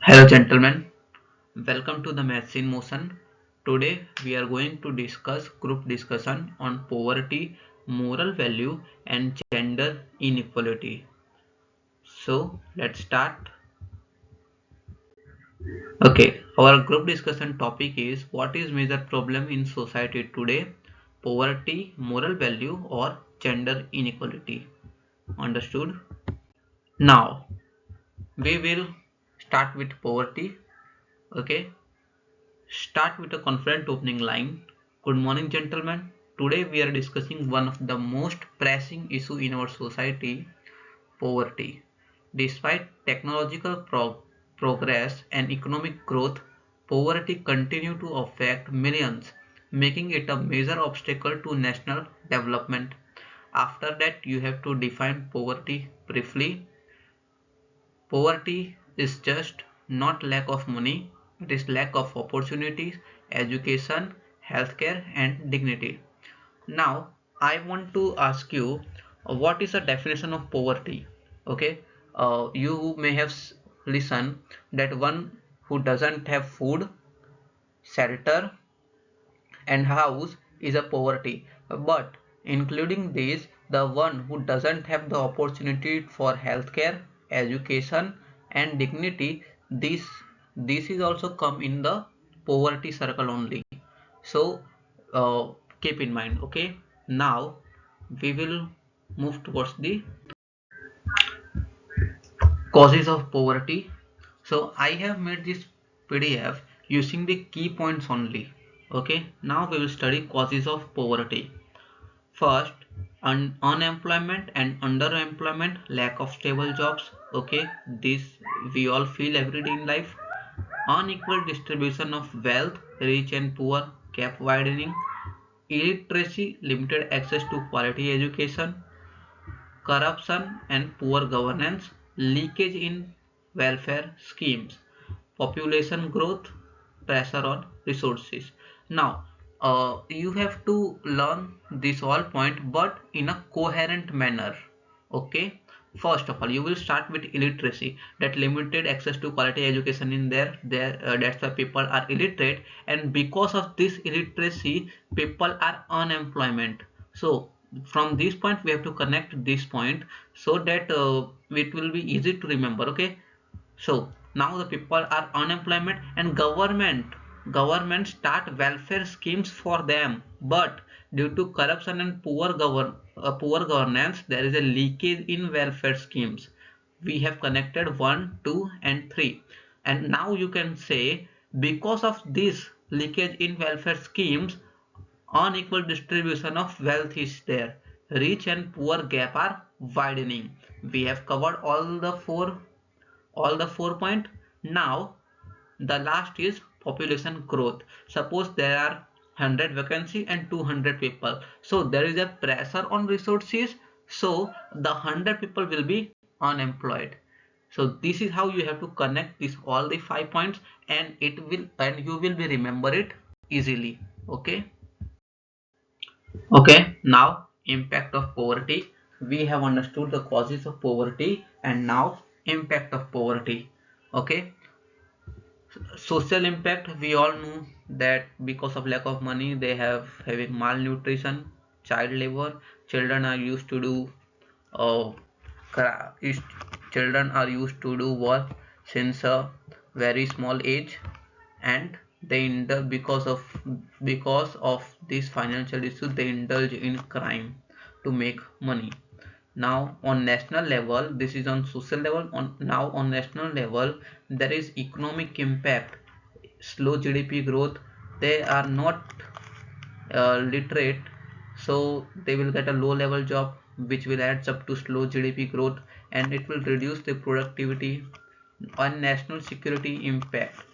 Hello gentlemen, welcome to the Maths in Motion. Today we are going to discuss group discussion on poverty, moral value and gender inequality. So let's start. Okay, our group discussion topic is what is major problem in society today? Poverty, moral value or gender inequality. Understood? Now we will start with poverty. Okay. Start with a confident opening line. Good morning, gentlemen. Today we are discussing one of the most pressing issues in our society, poverty. Despite technological progress and economic growth, poverty continues to affect millions, making it a major obstacle to national development. After that, you have to define poverty briefly. Poverty is just not lack of money, it is lack of opportunities, education, healthcare and dignity. Now, I want to ask you what is the definition of poverty? Okay, you may have listened that one who doesn't have food, shelter and house is a poverty, but including this the one who doesn't have the opportunity for healthcare, education and dignity, this is also come in the poverty circle only. So uh, keep in mind. Okay, now we will move towards the causes of poverty. So I have made this PDF using the key points only. Okay, now we will study causes of poverty. First, unemployment and underemployment, lack of stable jobs. Okay, this we all feel every day in life. Unequal distribution of wealth, rich and poor gap widening. Illiteracy, limited access to quality education. Corruption and poor governance, leakage in welfare schemes, population growth, pressure on resources. Now, you have to learn this all point, but in a coherent manner. Okay. First of all, you will start with illiteracy, that limited access to quality education in there. That's why people are illiterate, and because of this illiteracy, people are unemployment. So from this point we have to connect this point so that it will be easy to remember. Okay, so now the people are unemployment and government start welfare schemes for them, but due to corruption and poor governance there is a leakage in welfare schemes. We have connected 1, 2 and 3, and now you can say because of this leakage in welfare schemes, unequal distribution of wealth is there, rich and poor gap are widening. We have covered all the four point. Now the last is population growth. Suppose there are 100 vacancy and 200 people, so there is a pressure on resources, so the 100 people will be unemployed. So this is how you have to connect this all the 5 points, and you will be remember it easily. Okay. Okay, now impact of poverty. We have understood the causes of poverty and now impact of poverty. Okay, social impact, we all know that because of lack of money they have having malnutrition, child labor. Children are used to do uh, children are used to do work since a very small age, and they indulge because of this financial issue, they indulge in crime to make money. Now on national level, this is on social level. On national level there is economic impact, slow GDP growth. They are not literate, so they will get a low level job which will adds up to slow GDP growth, and it will reduce the productivity. On national security impact,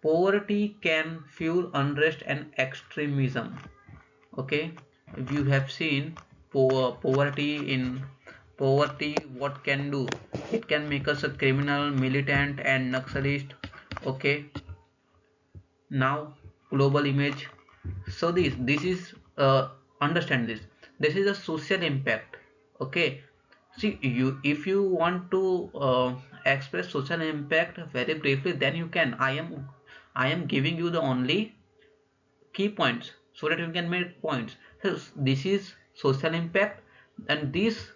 poverty can fuel unrest and extremism. Okay, you have seen poverty what can do. It can make us a criminal, militant and nationalist. Okay, now global image. So this is understand this is a social impact. Okay, See, you if you want to express social impact very briefly, then you can. I am giving you the only key points so that you can make points. So this is social impact, and these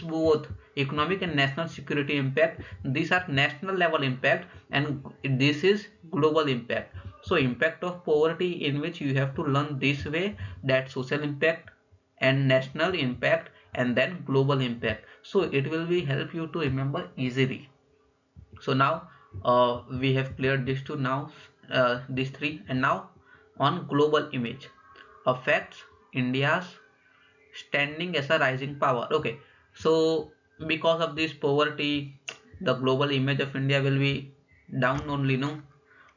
both economic and national security impact, these are national level impact, and this is global impact. So impact of poverty, in which you have to learn this way, that social impact and national impact and then global impact, so it will be help you to remember easily. So now we have cleared these two, now these three, and now on global image affects India's standing as a rising power. Okay, so because of this poverty, the global image of India will be down only, no?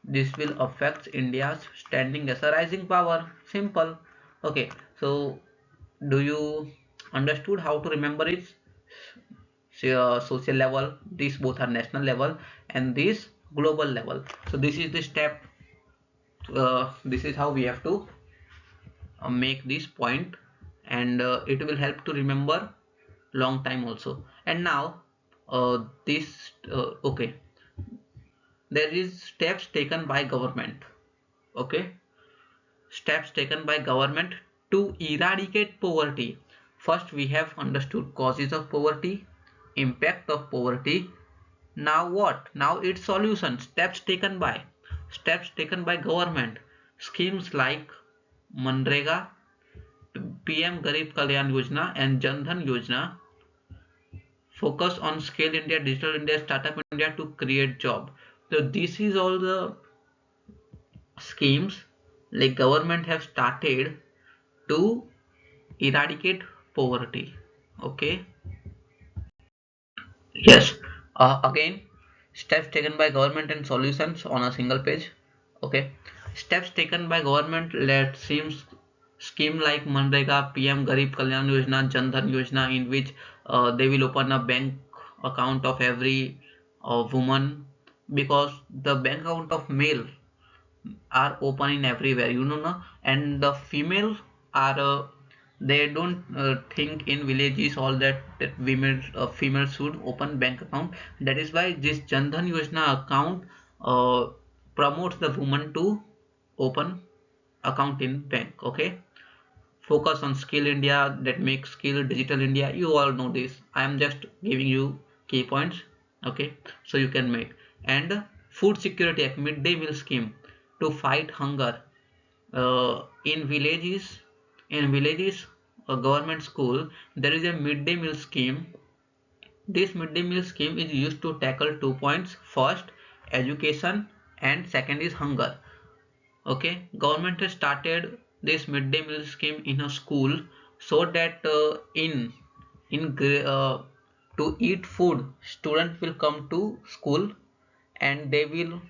This will affect India's standing as a rising power. Simple. Okay, so do you understood how to remember it? Social level, these both are national level, and this global level. So this is the step, this is how we have to make this point, and it will help to remember long time also. And now this okay, there is steps taken by government. Okay, steps taken by government to eradicate poverty. First we have understood causes of poverty, impact of poverty. Now what? Now its solution. Steps taken by government. Schemes like Manrega, PM Garib Kalyan Yojana and Jan Dhan Yojana focus on Scale India, Digital India, Startup India to create job. So this is all the schemes like government have started to eradicate poverty. Okay. Yes. Again, steps taken by government and solutions on a single page. Okay. Steps taken by government, let seems scheme like Manrega, PM Garib Kalyan Yojana, Jan Dhan Yojana, in which they will open a bank account of every woman, because the bank account of male are open in everywhere, you know, na? And the female are they don't think in villages all that women female should open bank account. That is why this Jan Dhan Yojana account uh, promotes the woman to open account in bank. Okay, focus on Skill India, that makes skill Digital India, you all know this, I am just giving you key points. Okay, so you can make. And food security act, midday meal scheme to fight hunger in villages. In villages, a government school, there is a midday meal scheme. This midday meal scheme is used to tackle 2 points: first education, and second is hunger. Okay, government has started this midday meal scheme in a school, so that in to eat food, students will come to school, and they will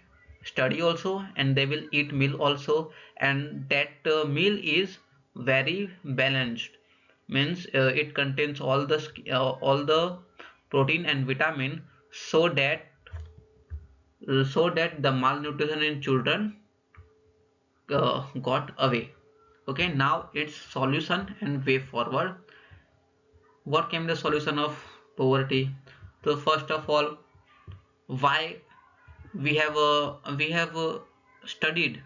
study also, and they will eat meal also, and that meal is very balanced, means it contains all the protein and vitamin, so that the malnutrition in children got away. Okay, now its solution and way forward. What came the solution of poverty? So first of all, why we have studied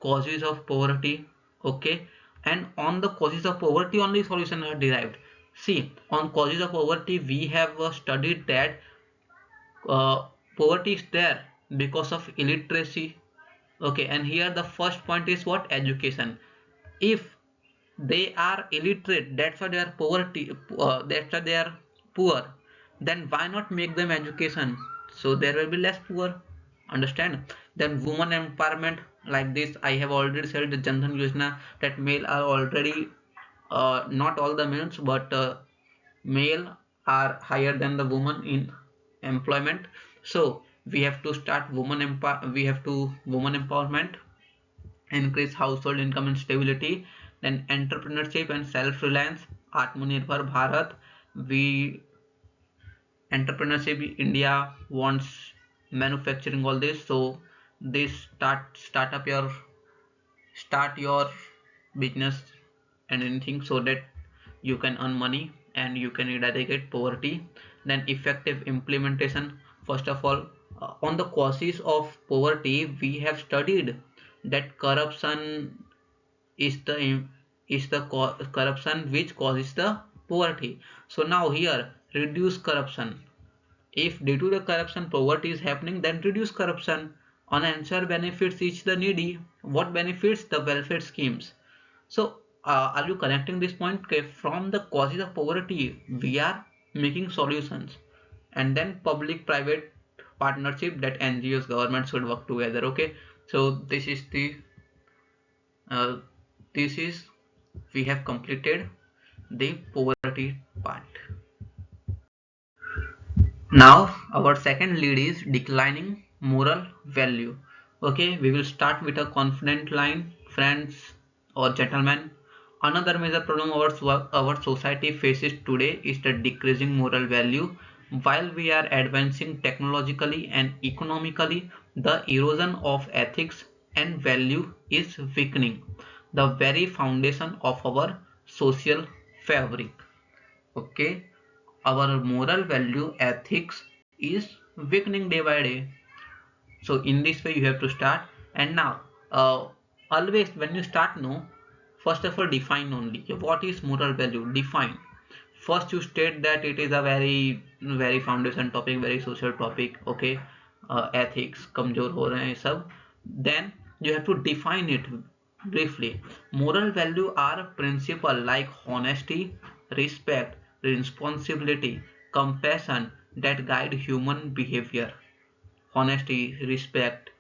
causes of poverty. Okay, and on the causes of poverty only solution are derived. See, on causes of poverty we have studied that uh, poverty is there because of illiteracy. Okay, and here the first point is what? Education. If they are illiterate, that's why they are poverty, that's why they are poor, then why not make them education, so there will be less poor. Understand? Then woman empowerment, like this I have already said, the Jan Dhan Yojana, that male are already not all the males, but male are higher than the woman in employment. So we have to start we have to woman empowerment, increase household income and stability, then entrepreneurship and self-reliance, Atmanirbhar Bharat. We entrepreneurship, India wants manufacturing, all this. So this start your business and anything, so that you can earn money. and you can eradicate poverty. Then effective implementation. First of all, on the causes of poverty, we have studied that corruption is the corruption which causes the poverty. So now here, reduce corruption. If due to the corruption poverty is happening, then reduce corruption. On answer benefits each the needy. What benefits? The welfare schemes. So are you connecting this point? Okay, from the causes of poverty we are making solutions, and then public private partnership, that NGOs government should work together. Okay, so uh, this is we have completed the poverty part. Now our second lead is declining moral value. Okay, we will start with a confident line. Friends or gentlemen, another major problem our society faces today is the decreasing moral value. While we are advancing technologically and economically, the erosion of ethics and value is weakening the very foundation of our social fabric. Okay, our moral value ethics is weakening day by day. So in this way you have to start. And now always when you start, no, first of all define only what is moral value. Define first. You state that it is a very foundation topic, very social topic. Okay, ethics कमजोर हो रहे हैं सब. Then you have to define it briefly. Moral value are principle like honesty, respect, responsibility, compassion that guide human behavior. Honesty, respect.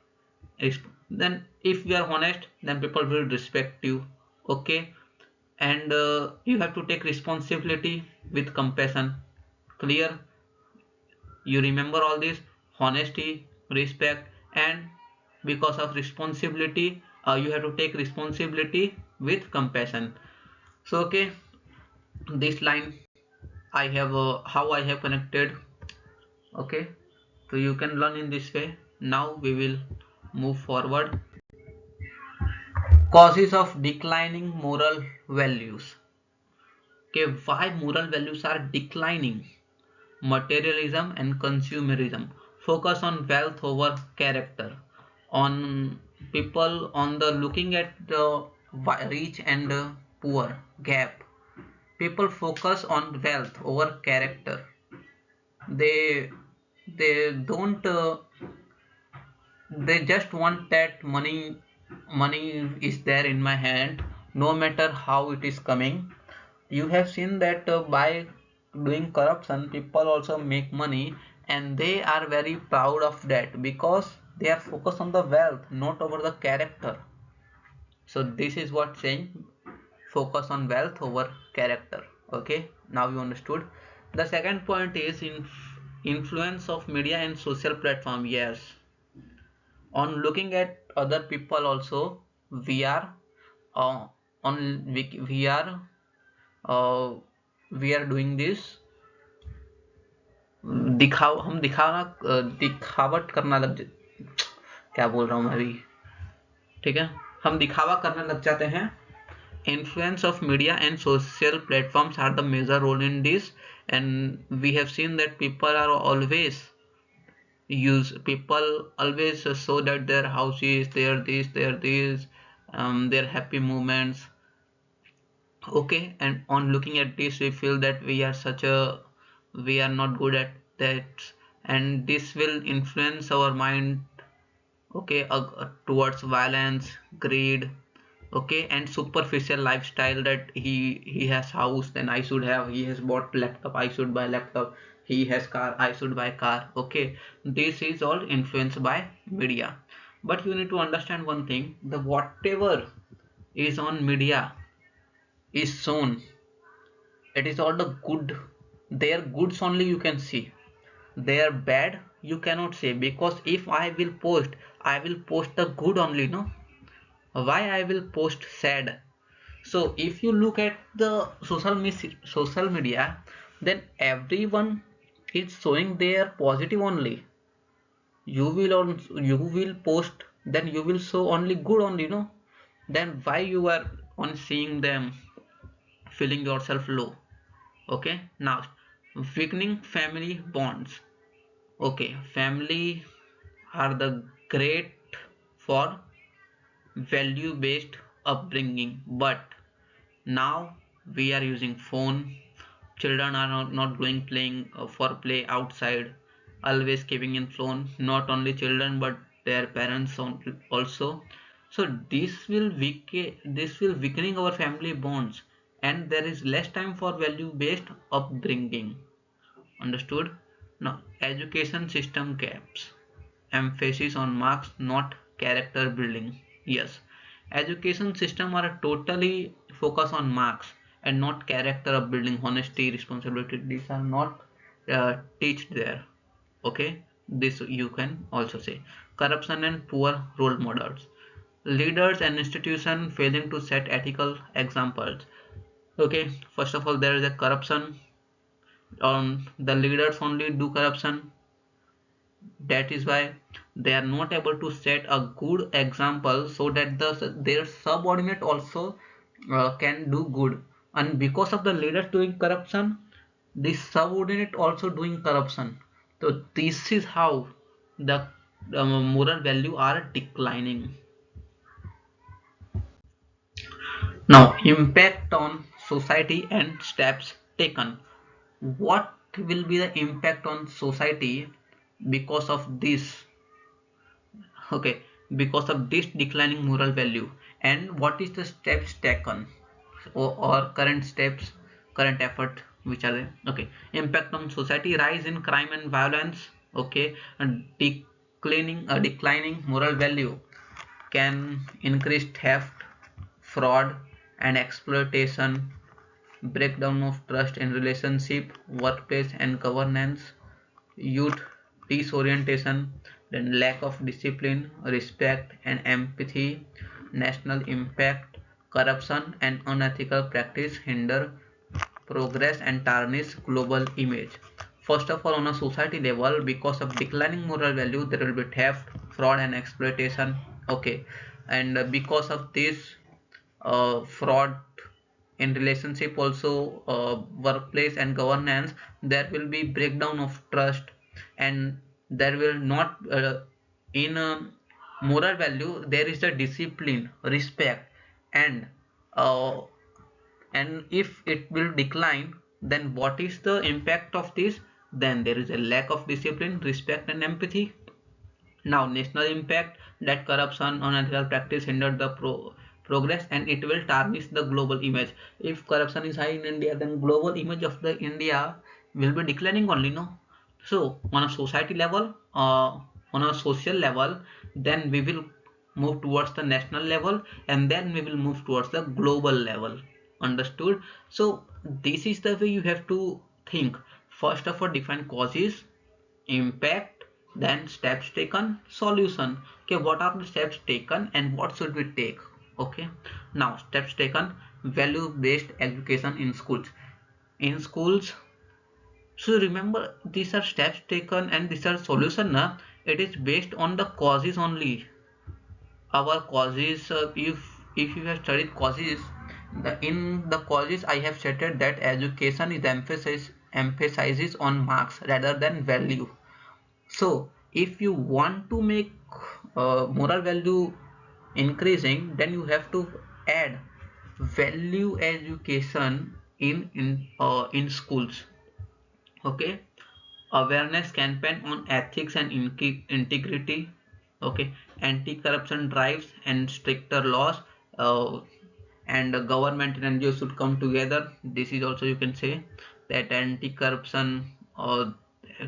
Then if you are honest, then people will respect you. Okay, and you have to take responsibility with compassion. Clear? You remember all this: honesty, respect, and because of responsibility, you have to take responsibility with compassion. So okay, this line I have how I have connected. Okay, so you can learn in this way. Now we will move forward. Causes of declining moral values. Okay, why moral values are declining? Materialism and consumerism. Focus on wealth over character. On people on the looking at the rich and poor gap. People focus on wealth over character. They don't they just want that money is there in my hand, no matter how it is coming. You have seen that by doing corruption people also make money, and they are very proud of that because they are focused on the wealth, not over the character. So this is what saying, focus on wealth over character. Okay, now you understood. The second point is influence of media and social platform. Yes, on looking at other people also we are uh, we are uh, we are doing this दिखावट करना क्या बोल रहा हूँ मैं अभी. ठीक है, हम दिखावा करने लग जाते हैं. Influence of media and social platforms are the major role in this, and we have seen that people always show that their houses, their their happy moments. Okay, and on looking at this we feel that we are not good at that, and this will influence our mind. Okay, towards violence, greed. Okay, and superficial lifestyle, that he has house, then I should have, he has bought laptop, I should buy laptop, he has car, I should buy car. Okay, this is all influenced by media. But you need to understand one thing: the whatever is on media is shown, it is all the good. Their goods only you can see, their bad you cannot say, because if I will post, I will post the good only, no? Why I will post sad? So if you look at the social media, then everyone is showing their positive only. You will post, then you will show only good only, no? Then why you are on seeing them feeling yourself low? Okay, now weakening family bonds. Okay, family are the great for value based upbringing, but now we are using phone. Children are not going playing for play outside, always keeping in phone. Not only children but their parents also. So this will weakening our family bonds, and there is less time for value based upbringing. Understood? Now, education system gaps. Emphasis on marks, not character building. Yes, education system are totally focus on marks and not character building, honesty, responsibility. These are not teached there. Okay, this you can also say. Corruption and poor role models. Leaders and institutions failing to set ethical examples. Okay, first of all, there is a corruption. The leaders only do corruption. That is why they are not able to set a good example so that their subordinate also can do good. And because of the leaders doing corruption, the subordinate also doing corruption. So this is how the moral value are declining. Now, impact on society and steps taken. What will be the impact on society because of this? Okay, because of this declining moral value, and what is the steps taken, or current steps, current effort, which are there? Okay, impact on society: rise in crime and violence. Okay, and declining moral value can increase theft, fraud, and exploitation, breakdown of trust in relationship, workplace, and governance, youth disorientation, then lack of discipline, respect, and empathy, national impact, corruption, and unethical practice hinder progress and tarnish global image. First of all, on a society level, because of declining moral value, there will be theft, fraud, and exploitation. Okay, and because of this fraud in relationship, also workplace and governance, there will be breakdown of trust, and there will not in moral value there is a discipline, respect, and uh, if it will decline, then what is the impact of this? Then there is a lack of discipline, respect, and empathy. Now, national impact, that corruption, unethical practice hindered the progress, and it will tarnish the global image. If corruption is high in India, then global image of the India will be declining only, no? So, on a society level, on a social level, then we will move towards the national level, and then we will move towards the global level. Understood? So, this is the way you have to think. First of all, define causes, impact, then steps taken, solution. Okay, what are the steps taken and what should we take? Okay, now steps taken: value based education in schools. In schools, so remember, these are steps taken and these are solution, na? It is based on the causes only. Our causes, if you have studied causes, in the causes I have stated that education is emphasizes on marks rather than value. So if you want to make moral value increasing, then you have to add value education in schools. Okay, awareness campaign on ethics and integrity. Okay, anti-corruption drives and stricter laws, uh, and the government and NGOs should come together. This is also, you can say that anti-corruption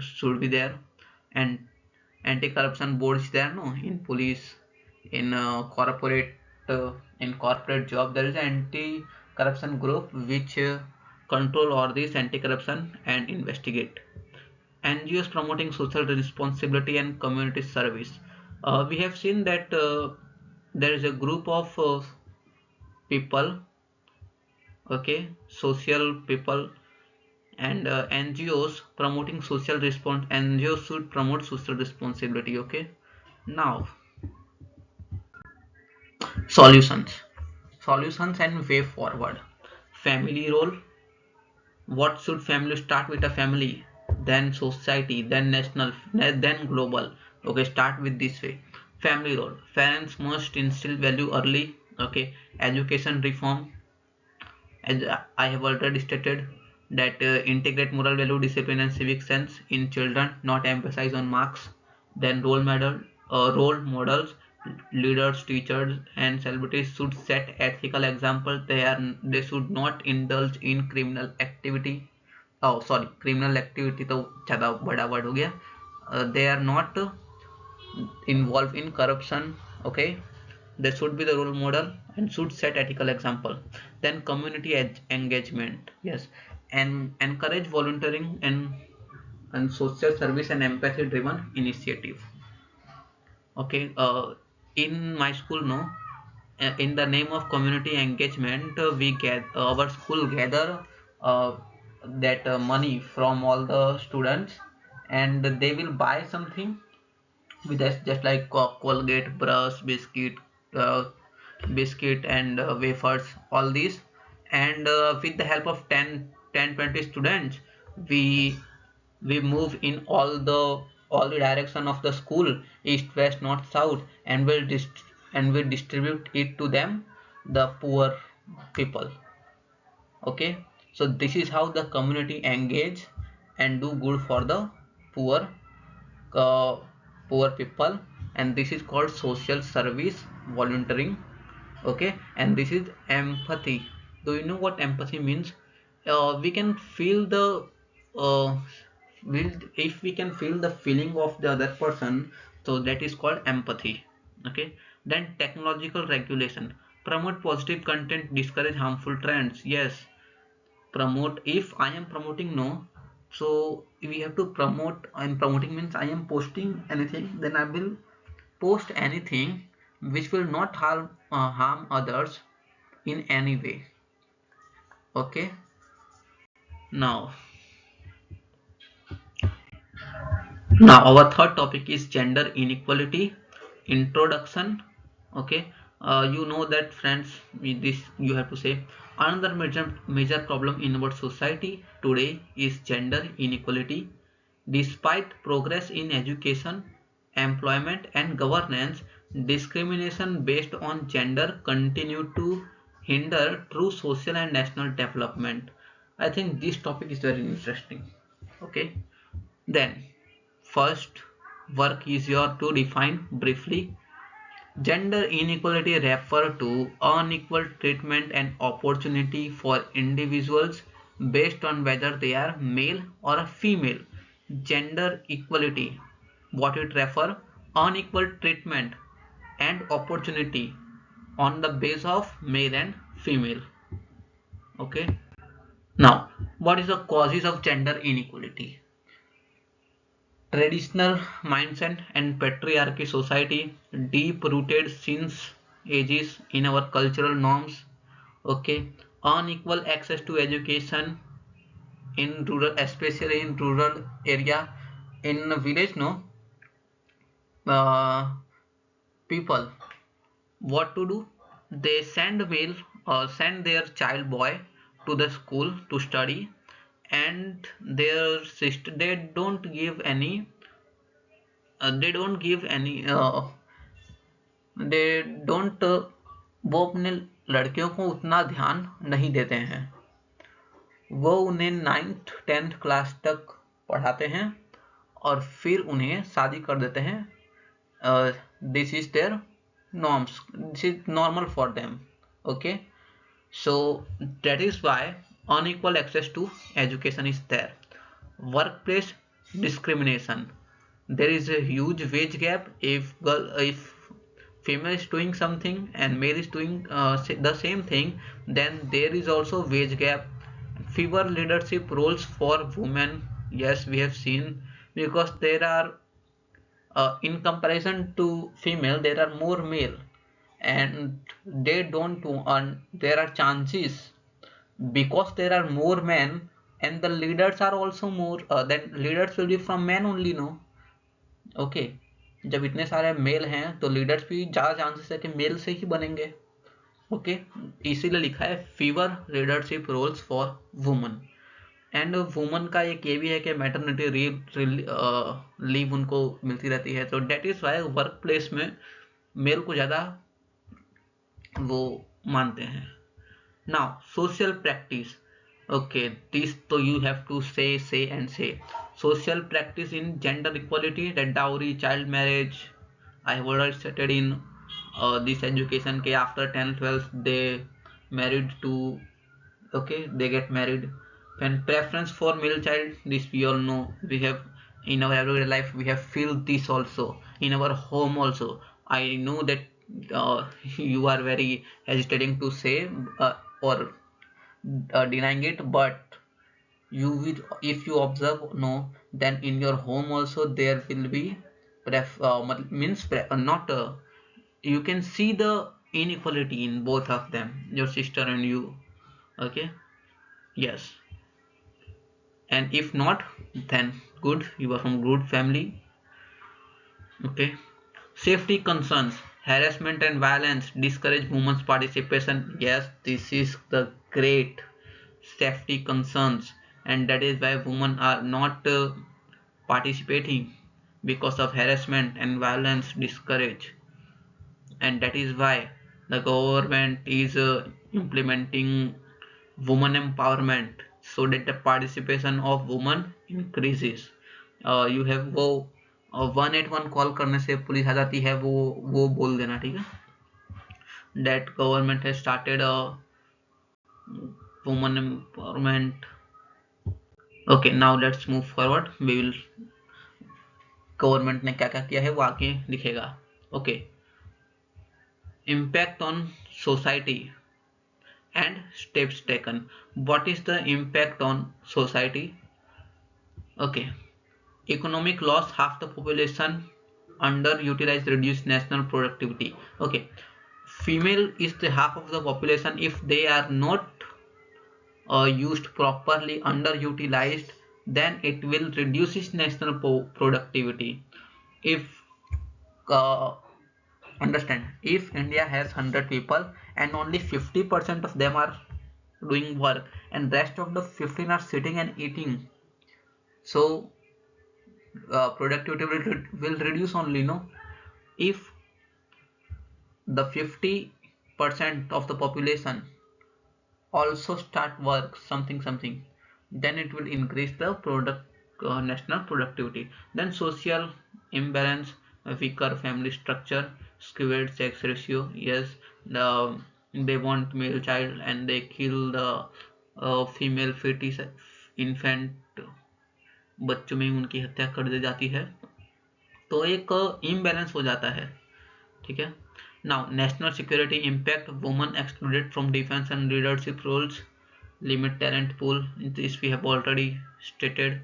should be there, and anti-corruption boards there, no, in police, in corporate job there is an anti-corruption group which control all this anti-corruption and investigate. NGOs promoting social responsibility and community service. We have seen that there is a group of people, okay, social people, and NGOs promoting social response. NGOs should promote social responsibility. Okay, now solutions, solutions and way forward. Family role, What should family start with? A family, then society, then national, then global. Okay, start with this way. Family role. Parents must instill value early. Okay, education reform, as I have already stated, that integrate moral value, discipline, and civic sense in children, not emphasize on marks. Then role models, leaders, teachers, and celebrities should set ethical examples. They should not indulge in criminal activity. Oh, sorry, criminal activity तो ज़्यादा बड़ा word हो गया. They are not involved in corruption. Okay, they should be the role model and should set ethical example. Then community engagement, yes, and encourage volunteering and social service and empathy driven initiative. Okay, in my school, no, in the name of community engagement, we get our school gather uh, that money from all the students, and they will buy something with us, just like Colgate, brush, uh, biscuit and wafers, all these. And with the help of 20 students, we we move in all the direction of the school, east, west, north, south, and we distribute it to them, the poor people. Okay, so this is how the community engage and do good for the poor uh, poor people, and this is called social service volunteering. Okay, and this is empathy. Do you know what empathy means? We can feel the uh, if we can feel the feeling of the other person, so that is called empathy. Okay, then technological regulation, promote positive content, discourage harmful trends. Yes, promote. If I am promoting, no, so we have to promote. I'm promoting means I am posting anything, then I will post anything which will not harm others in any way. Okay, now now our third topic is gender inequality introduction. Okay, you know that, friends, with this you have to say, another major problem in our society today is gender inequality. Despite progress in education, employment, and governance, discrimination based on gender continue to hinder true social and national development. I think this topic is very interesting. Okay, then first, work easier to define briefly. Gender inequality refer to unequal treatment and opportunity for individuals based on whether they are male or female. Gender equality, what it refer, unequal treatment and opportunity on the base of male and female. Okay. Now, what is the causes of gender inequality? Traditional mindset and patriarchy society, deep rooted since ages in our cultural norms. Okay, unequal access to education in rural, especially in rural area. In village, no, uh, people what to do? They send their child boy to the school to study, and their sister, they don't give any they don't वो अपने लड़कियों को उतना ध्यान नहीं देते हैं. वो उन्हें 9th 10th क्लास तक पढ़ाते हैं और फिर उन्हें शादी कर देते हैं. This is their norms, this is normal for them. Okay, so that is why unequal access to education is there. Workplace discrimination, there is a huge wage gap. If female is doing something and male is doing the same thing, then there is also wage gap. Fewer leadership roles for women, yes, we have seen, because there are in comparison to female there are more male, and they don't earn. There are chances, because there are more men, and the leaders are also more, then leaders will be from men only, no. Okay, जब इतने सारे mail हैं तो leaders भी ज़्यादा chances है कि mail से ही बनेंगे. ओके, इसीलिए लिखा है fewer leadership roles for woman. And woman का एक ये भी है कि मैटरनिटी लीव उनको मिलती रहती है, तो डेट इज वाई वर्क प्लेस में मेल को ज़्यादा वो मानते हैं. Now social practice. Okay, this so you have to say and say. Social practice in gender equality, that dowry, child marriage. I have already stated in this education ke after 10 12 they married to, okay, they get married. And preference for male child, this we all know. We have in our everyday life, we have feel this also in our home also. I know that you are very hesitating to say or denying it, but you will, if you observe, no, then in your home also there will be not you can see the inequality in both of them, your sister and you. Okay, yes. And if not, then good, you are from good family. Okay. Safety concerns, harassment and violence discourage women's participation. Yes, this is the great safety concerns, and that is why women are not participating, because of harassment and violence discourage. And that is why the government is implementing women empowerment, so that the participation of women increases. You have वो 181 call करने से police आ जाती है, वो बोल देना, ठीक है. That government has started a women empowerment. Okay, now let's move forward. We will government ने क्या क्या किया है वो आगे दिखेगा. Okay. Impact on society and steps taken. What is the impact on society? Okay. Economic loss, half the population underutilized, reduced national productivity. Okay. Female is the half of the population. If they are not used properly, underutilized, then it will reduce its national productivity. If uh, understand, if India has 100 people and only 50% of them are doing work and rest of the 15 are sitting and eating, so productivity will reduce only, no. If the 50% of the population also start work something, then it will increase the national productivity. Then social imbalance, weaker family structure, skewed sex ratio. Yes, they want male child and they kill the female fetus, infant, बच्चों में उनकी हत्या कर दी जाती है, तो एक imbalance हो जाता है, ठीक है. Now national security impact, women excluded from defence and leadership roles, limit talent pool, this we have already stated.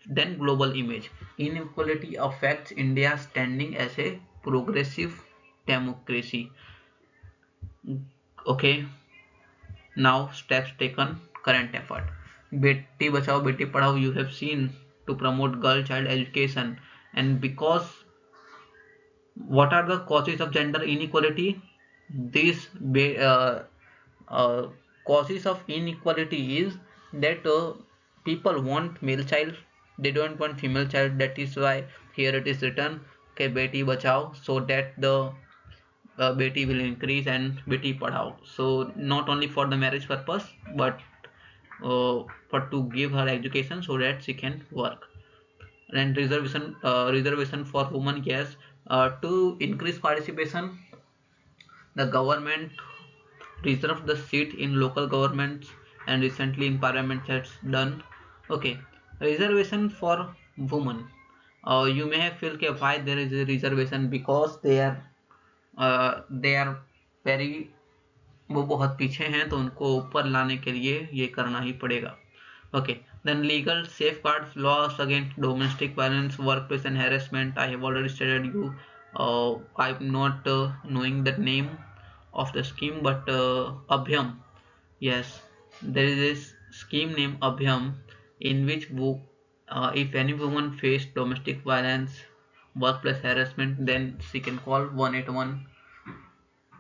Then global image, inequality affects India standing as a progressive democracy. Okay, now steps taken, current effort. Beti bachao beti padhao, you have seen, to promote girl child education. And because what are the causes of gender inequality? These uh, causes of inequality is that people want male child, they don't want female child. That is why here it is written, okay, beti bachao, so that the beti will increase, and beti padhao, so not only for the marriage purpose, but to give her education so that she can work. And reservation for women, yes, to increase participation, the government reserved the seat in local governments, and recently in parliament has done. Okay, reservation for women. You may have feel that why there is a reservation, because they are very, वो बहुत पीछे हैं, तो उनको ऊपर लाने के लिए ये करना ही पड़ेगा. Okay, then legal safeguards, laws against domestic violence, workplace and harassment. I have already stated you. I'm not knowing the name of the scheme, but Abhyam. Yes, there is a scheme named Abhyam, in which if any woman face domestic violence, workplace harassment, then she can call 181.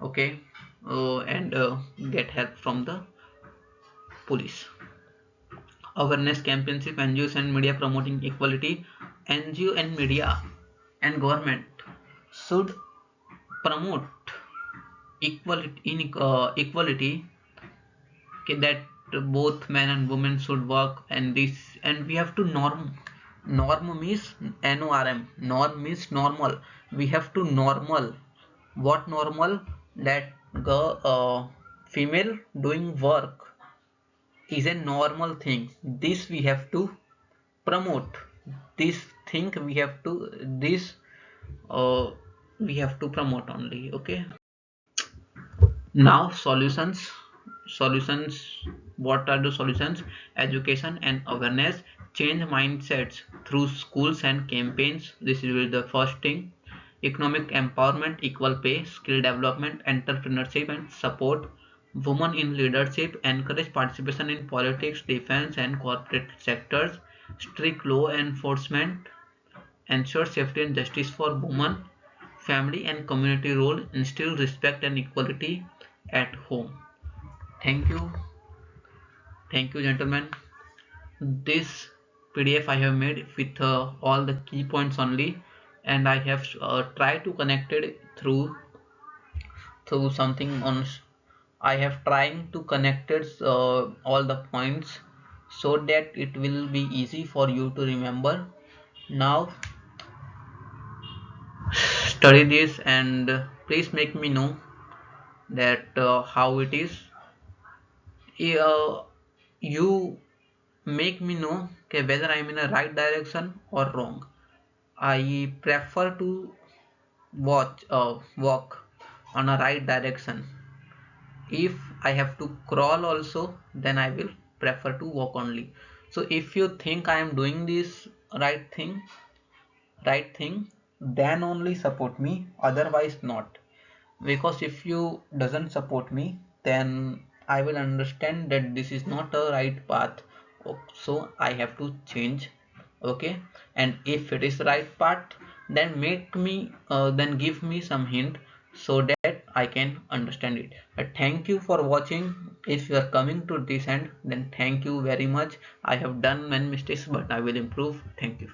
Okay, and get help from the police. awareness campaigns, NGOs and media promoting equality. NGO and media and government should promote equality, okay, that both men and women should work, and we have to norm means norm means normal. We have to normal. What normal? That female doing work is a normal thing. This we have to promote. This thing we have to this uh, we have to promote only. Okay. Now solutions. What are the solutions? Education and awareness. Change mindsets through schools and campaigns. This is the first thing. Economic empowerment, equal pay, skill development, entrepreneurship and support women in leadership. Encourage participation in politics, defense and corporate sectors. Strict law enforcement. Ensure safety and justice for women. Family and community role. Instill respect and equality at home. Thank you. Thank you, gentlemen. This PDF I have made with all the key points only, and I have tried to connect it through something on. I have trying to connect it all the points so that it will be easy for you to remember. Now study this and please make me know that how it is. You make me know, okay, whether I'm in a right direction or wrong. I prefer to walk on a right direction. If I have to crawl also, then I will prefer to walk only. So if you think I am doing this right thing, then only support me, otherwise not. Because if you doesn't support me, then I will understand that this is not a right path. So I have to change. Okay. And if it is right path, then then give me some hint so that I can understand it. Thank you for watching. If you are coming to this end, then thank you very much. I have done many mistakes, but I will improve. Thank you.